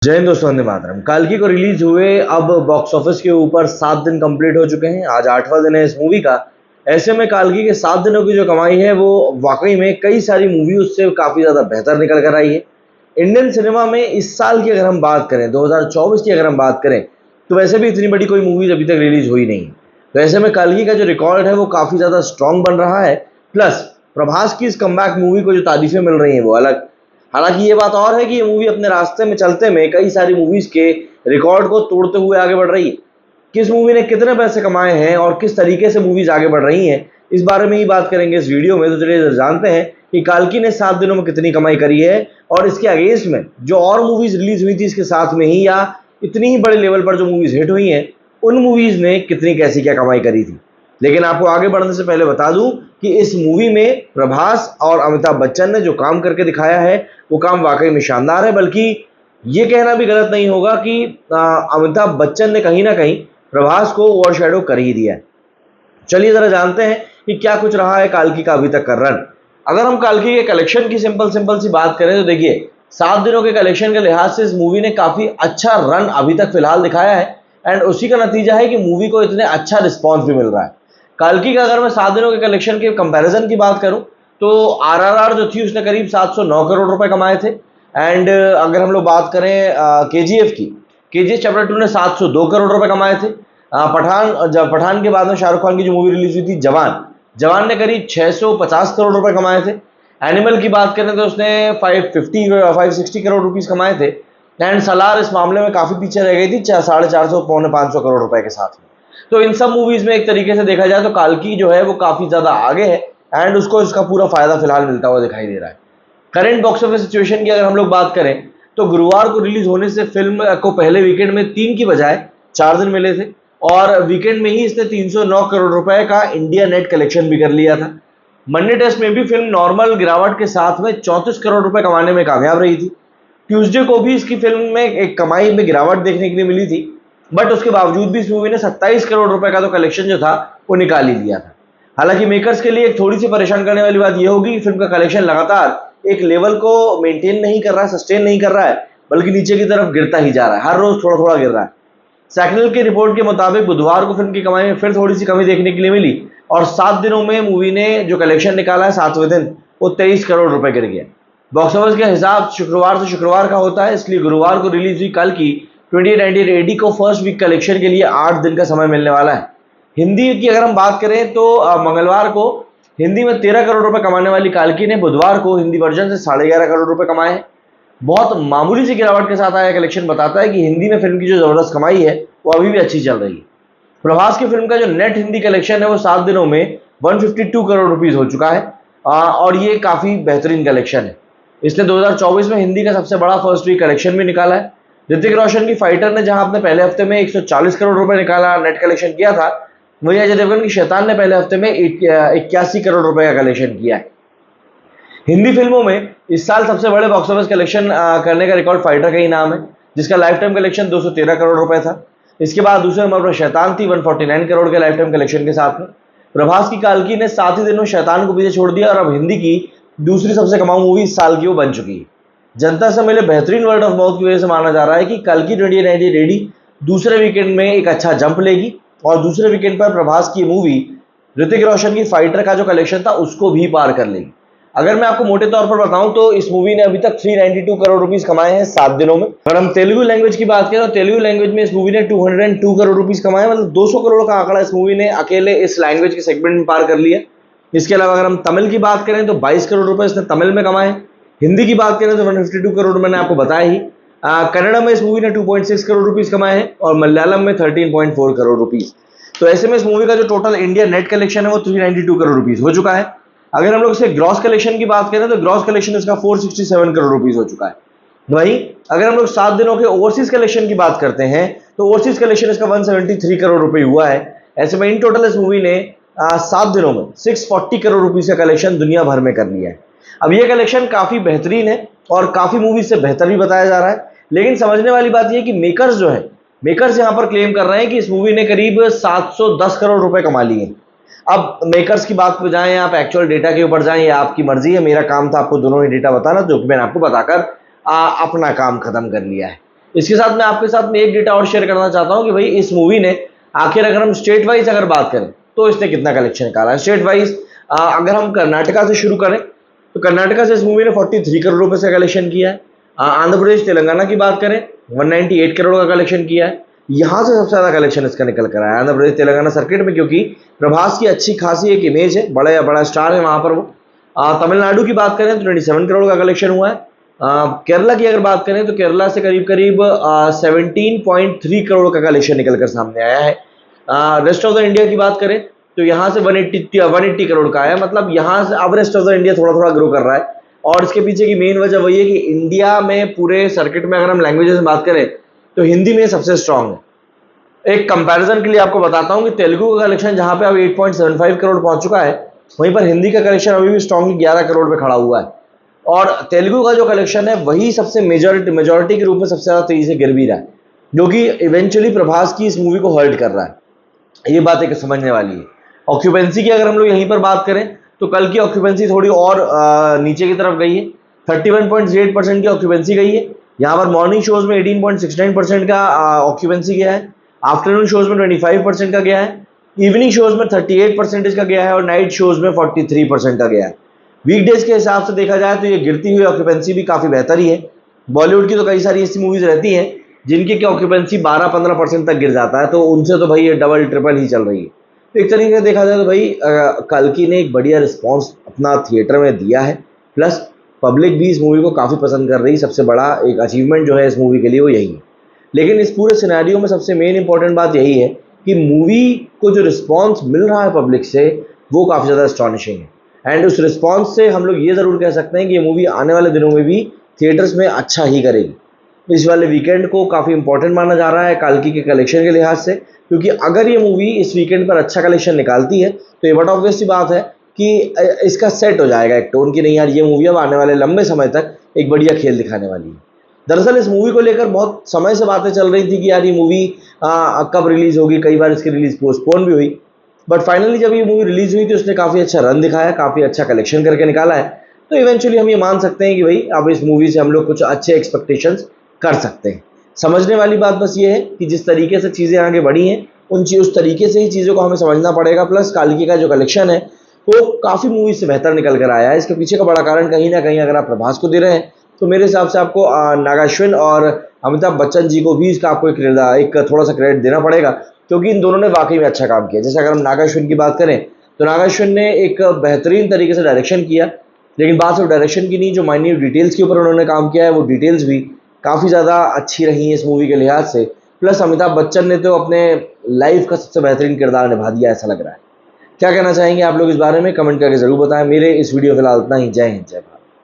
जय हिंद दोस्तों, वंदे मातरम। काल्की को रिलीज हुए अब बॉक्स ऑफिस के ऊपर 7 दिन कंप्लीट हो चुके हैं। आज 8वां दिन है इस मूवी का। ऐसे में काल्की के 7 दिनों की जो कमाई है वो वाकई में कई सारी मूवी उससे काफ़ी ज़्यादा बेहतर निकल कर आई है। इंडियन सिनेमा में इस साल की अगर हम बात करें, 2024 की अगर हम बात करें, तो वैसे भी इतनी बड़ी कोई मूवीज अभी तक रिलीज हुई नहीं है। तो ऐसे में काल्की का जो रिकॉर्ड है वो काफ़ी ज़्यादा स्ट्रांग बन रहा है। प्लस प्रभास की इस कमबैक मूवी को जो तारीफें मिल रही हैं वो अलग। हालांकि ये बात और है कि ये मूवी अपने रास्ते में चलते में कई सारी मूवीज के रिकॉर्ड को तोड़ते हुए आगे बढ़ रही है। किस मूवी ने कितने पैसे कमाए हैं और किस तरीके से मूवीज आगे बढ़ रही हैं, इस बारे में ही बात करेंगे इस वीडियो में। तो चलिए जानते हैं कि काल्की ने 7 दिनों में कितनी कमाई करी है और इसके अगेंस्ट में जो और मूवीज रिलीज हुई थी इसके साथ में ही, या इतनी ही बड़े लेवल पर जो मूवीज हिट हुई हैं उन मूवीज ने कितनी कैसी क्या कमाई करी थी। लेकिन आपको आगे बढ़ने से पहले बता दूं कि इस मूवी में प्रभास और अमिताभ बच्चन ने जो काम करके दिखाया है वो काम वाकई में शानदार है। बल्कि ये कहना भी गलत नहीं होगा कि अमिताभ बच्चन ने कहीं ना कहीं प्रभास को ओवरशैडो कर ही दिया है। चलिए जरा जानते हैं कि क्या कुछ रहा है काल्की का अभी तक का रन। अगर हम काल्की के कलेक्शन की सिंपल सी बात करें तो देखिए, 7 दिनों के कलेक्शन के लिहाज से इस मूवी ने काफी अच्छा रन अभी तक फिलहाल दिखाया है। एंड उसी का नतीजा है कि मूवी को इतने अच्छा रिस्पॉन्स भी मिल रहा है। काल्की का अगर मैं 7 दिनों के कलेक्शन के कंपैरिजन की बात करूं तो आरआरआर जो थी उसने करीब 709 करोड़ रुपए कमाए थे। एंड अगर हम लोग बात करें केजीएफ की, केजीएफ चैप्टर 2 ने 702 करोड़ रुपए कमाए थे। पठान, जब पठान के बाद में शाहरुख खान की जो मूवी रिलीज हुई थी जवान, जवान ने करीब 650 करोड़ रुपए कमाए थे। एनिमल की बात करें तो उसने 560 करोड़ रुपीस कमाए थे। एंड सलार इस मामले में काफी पीछे रह गई थी, 450 पौने 500 करोड़ रुपए के साथ में। तो इन सब मूवीज में एक तरीके से देखा जाए तो काल्की जो है वो काफी ज्यादा आगे है एंड उसको इसका पूरा फायदा फिलहाल मिलता हुआ दिखाई दे रहा है। करंट बॉक्स ऑफिस सिचुएशन की अगर हम लोग बात करें तो गुरुवार को रिलीज होने से फिल्म को पहले वीकेंड में 3 की बजाय 4 दिन मिले थे और वीकेंड में ही इसने 309 करोड़ रुपए का इंडिया नेट कलेक्शन भी कर लिया था। मंडे टेस्ट में भी फिल्म नॉर्मल गिरावट के साथ में 34 करोड़ रुपए कमाने में कामयाब रही थी। ट्यूसडे को भी इसकी फिल्म में एक कमाई में गिरावट देखने के लिए मिली थी, बट उसके बावजूद भी इस मूवी ने 27 करोड़ रुपए का तो कलेक्शन जो था वो निकाल ही लिया था। हालांकि मेकर्स के लिए एक थोड़ी सी परेशान करने वाली बात यह होगी कि फिल्म का कलेक्शन लगातार एक लेवल को मेंटेन नहीं कर रहा है, सस्टेन नहीं कर रहा है, बल्कि नीचे की तरफ गिरता ही जा रहा है। हर रोज थोड़ा थोड़ा गिर रहा है। सैकनल की रिपोर्ट के मुताबिक बुधवार को फिल्म की कमाई में फिर थोड़ी सी कमी देखने के लिए मिली और 7 दिनों में मूवी ने जो कलेक्शन निकाला है 7वें दिन वो 23 करोड़ रुपए गिर गया। बॉक्स ऑफिस का हिसाब शुक्रवार से शुक्रवार का होता है, इसलिए गुरुवार को रिलीज हुई कल की 2019 एडी को फर्स्ट वीक कलेक्शन के लिए 8 दिन का समय मिलने वाला है। हिंदी की अगर हम बात करें तो मंगलवार को हिंदी में 13 करोड़ रुपए कमाने वाली काल्की ने बुधवार को हिंदी वर्जन से 11.5 करोड़ रुपए कमाए हैं। बहुत मामूली सी गिरावट के साथ आया कलेक्शन बताता है कि हिंदी में फिल्म की जो जबरदस्त कमाई है वो अभी भी अच्छी चल रही है। प्रभास की फिल्म का जो नेट हिंदी कलेक्शन है वो 7 दिनों में 152 करोड़ रुपीस हो चुका है और ये काफी बेहतरीन कलेक्शन है। इसने 2024 में हिंदी का सबसे बड़ा फर्स्ट वीक कलेक्शन भी निकाला है। ऋतिक रोशन की फाइटर ने जहां अपने पहले हफ्ते में 140 करोड़ रुपए निकाला नेट कलेक्शन किया था, वही अजय देवगन की शैतान ने पहले हफ्ते में 81 करोड़ रुपए का कलेक्शन किया है। हिंदी फिल्मों में इस साल सबसे बड़े बॉक्स ऑफिस कलेक्शन करने का रिकॉर्ड फाइटर का ही नाम है, जिसका लाइफ टाइम कलेक्शन 213 करोड़ रुपए था। इसके बाद दूसरे नंबर पर शैतान थी 149 करोड़ के लाइफ टाइम कलेक्शन के साथ में। प्रभास की काल्की ने 7 ही दिनों शैतान को पीछे छोड़ दिया और अब हिंदी की दूसरी सबसे कमाऊ मूवी इस साल की वो बन चुकी है। जनता से मिले बेहतरीन वर्ड ऑफ माउथ की वजह से माना जा रहा है कि काल्की 2019 रेडी दूसरे वीकेंड में एक अच्छा जंप लेगी और दूसरे वीकेंड पर प्रभास की मूवी ऋतिक रोशन की फाइटर का जो कलेक्शन था उसको भी पार कर लेगी। अगर मैं आपको मोटे तौर पर बताऊं तो इस मूवी ने अभी तक 392 करोड़ रुपीस कमाए हैं 7 दिनों में। अगर हम तेलुगु लैंग्वेज की बात करें तो तेलुगु लैंग्वेज में इस मूवी ने 202 करोड़ रुपीस कमाए, मतलब 200 करोड़ का आंकड़ा इस मूवी ने अकेले इस लैंग्वेज के सेगमेंट में पार कर लिया। इसके अलावा अगर हम तमिल की बात करें तो 22 करोड़ रुपए इसने तमिल में कमाए। हिंदी की बात करें तो 152 करोड़ मैंने आपको बताया ही। कन्नड़ा में इस मूवी ने 2.6 करोड़ रुपीस कमाए हैं और मलयालम में 13.4 करोड़ रुपीस। तो ऐसे में इस मूवी का जो टोटल इंडिया नेट कलेक्शन है वो 392 करोड़ रुपीस हो चुका है। अगर हम लोग इसके ग्रॉस कलेक्शन की बात करें तो ग्रॉस कलेक्शन इसका 467 करोड़ रुपीस हो चुका है। वहीं अगर हम लोग 7 दिनों के ओवरसीज कलेक्शन की बात करते हैं तो ओवरसीज कलेक्शन इसका 173 करोड़ रुपए हुआ है। ऐसे में इन टोटल इस मूवी ने 7 दिनों में 640 करोड़ रुपीस का कलेक्शन दुनिया भर में कर लिया है। अब यह कलेक्शन काफी बेहतरीन है और काफी मूवी से बेहतर भी बताया जा रहा है, लेकिन समझने वाली बात यह है कि मेकर्स जो है, मेकर्स यहां पर क्लेम कर रहे हैं कि इस मूवी ने करीब 710 करोड़ रुपए कमा लिए। अब मेकर्स की बात पर जाएं, आप एक्चुअल डेटा के ऊपर जाएं, ये आपकी मर्जी है। मेरा काम था आपको दोनों ही डेटा बताना, जो कि मैंने आपको बताकर अपना काम खत्म कर लिया है। इसके साथ मैं आपके साथ में एक डेटा और शेयर करना चाहता हूं कि भाई इस मूवी ने आखिर अगर हम स्टेट वाइज अगर बात करें तो इसने कितना कलेक्शन निकाला है। स्टेट वाइज अगर हम कर्नाटका से शुरू करें तो कर्नाटका से इस मूवी ने 43 करोड़ रुपए से कलेक्शन किया है। आंध्र प्रदेश तेलंगाना की बात करें 198 करोड़ का कलेक्शन किया है। यहाँ से सबसे ज्यादा कलेक्शन इसका निकल कर आया आंध्र प्रदेश तेलंगाना सर्किट में, क्योंकि प्रभास की अच्छी खासी एक इमेज है, बड़ा स्टार है वहां पर वो। तमिलनाडु की बात करें तो 27 करोड़ का कलेक्शन हुआ है। केरला की अगर बात करें तो केरला से करीब करीब 17.3 करोड़ का कलेक्शन निकल कर सामने आया है। रेस्ट ऑफ द इंडिया की बात करें तो यहाँ से 180 करोड़ का आया, मतलब यहाँ से अब रेस्ट ऑफ द इंडिया थोड़ा थोड़ा ग्रो कर रहा है। और इसके पीछे की मेन वजह वही है कि इंडिया में पूरे सर्किट में अगर हम लैंग्वेजेस में बात करें तो हिंदी में सबसे स्ट्रांग है। एक कंपैरिजन के लिए आपको बताता हूं कि तेलुगु का कलेक्शन जहां पे अब 8.75 करोड़ पहुंच चुका है, वहीं पर हिंदी का कलेक्शन अभी भी स्ट्रांगली 11 करोड़ पे खड़ा हुआ है। और तेलुगु का जो कलेक्शन है वही सबसे मेजॉरिटी के रूप में सबसे ज्यादा तेजी से गिर भी रहा है, जो कि इवेंचुअली प्रभास की इस मूवी को हर्ट कर रहा है। ये बात एक समझने वाली है। ऑक्यूपेंसी की अगर हम लोग यहीं पर बात करें तो कल की ऑक्यूपेंसी थोड़ी और नीचे की तरफ गई है। 31.08% की ऑक्यूपेंसी गई है। यहाँ पर मॉर्निंग शोज में 18.69% का ऑक्यूपेंसी गया है, आफ्टरनून शोज में 25% का गया है, इवनिंग शोज में 38% का गया है और नाइट शोज में 43% का गया है। वीकडेज के हिसाब से देखा जाए तो ये गिरती हुई ऑक्यूपेंसी भी काफी बेहतर ही है। बॉलीवुड की तो कई सारी ऐसी मूवीज रहती हैं जिनकी की ऑक्यूपेंसी 12-15% तक गिर जाता है, तो उनसे तो भाई ये डबल ट्रिपल ही चल रही है। तो एक तरीके से देखा जाए तो भाई कल्कि ने एक बढ़िया रिस्पॉन्स अपना थिएटर में दिया है, प्लस पब्लिक भी इस मूवी को काफ़ी पसंद कर रही है। सबसे बड़ा एक अचीवमेंट जो है इस मूवी के लिए वो यही है। लेकिन इस पूरे सिनेरियो में सबसे मेन इंपॉर्टेंट बात यही है कि मूवी को जो रिस्पॉन्स मिल रहा है पब्लिक से वो काफ़ी ज़्यादा एस्टॉनिशिंग है। एंड उस रिस्पॉन्स से हम लोग ये ज़रूर कह सकते हैं कि ये मूवी आने वाले दिनों में भी थिएटर्स में अच्छा ही करेगी। इस वाले वीकेंड को काफ़ी इंपॉर्टेंट माना जा रहा है काल्की के कलेक्शन के लिहाज से, क्योंकि अगर ये मूवी इस वीकेंड पर अच्छा कलेक्शन निकालती है तो ये बड़ा ऑब्वियस सी बात है कि इसका सेट हो जाएगा एक टोन की नहीं यार ये मूवी अब आने वाले लंबे समय तक एक बढ़िया खेल दिखाने वाली है। दरअसल इस मूवी को लेकर बहुत समय से बातें चल रही थी कि यार ये मूवी कब रिलीज होगी, कई बार इसकी रिलीज पोस्टपोन भी हुई, बट फाइनली जब ये मूवी रिलीज हुई तो उसने काफ़ी अच्छा रन दिखाया, काफ़ी अच्छा कलेक्शन करके निकाला है। तो इवेंचुअली हम ये मान सकते हैं कि भाई अब इस मूवी से हम लोग कुछ अच्छे एक्सपेक्टेशंस कर सकते हैं। समझने वाली बात बस ये है कि जिस तरीके से चीज़ें आगे बढ़ी हैं उस तरीके से ही चीज़ों को हमें समझना पड़ेगा। प्लस काल्की का जो कलेक्शन है वो काफ़ी मूवी से बेहतर निकल कर आया है। इसके पीछे का बड़ा कारण कहीं ना कहीं अगर आप प्रभास को दे रहे हैं तो मेरे हिसाब से आपको नागाश्विन और अमिताभ बच्चन जी को भी इसका आपको एक थोड़ा सा क्रेडिट देना पड़ेगा, क्योंकि इन दोनों ने वाकई में अच्छा काम किया। जैसे अगर हम नागाश्विन की बात करें तो नागाश्विन ने एक बेहतरीन तरीके से डायरेक्शन किया, लेकिन बात सिर्फ डायरेक्शन की नहीं, जो माइन्यूट डिटेल्स के ऊपर उन्होंने काम किया है वो डिटेल्स भी काफ़ी ज़्यादा अच्छी रही है इस मूवी के लिहाज से। प्लस अमिताभ बच्चन ने तो अपने लाइफ का सबसे बेहतरीन किरदार निभा दिया ऐसा लग रहा है। क्या कहना चाहेंगे आप लोग इस बारे में, कमेंट करके ज़रूर बताएं। मेरे इस वीडियो फिलहाल इतना ही। जय हिंद, जय भारत।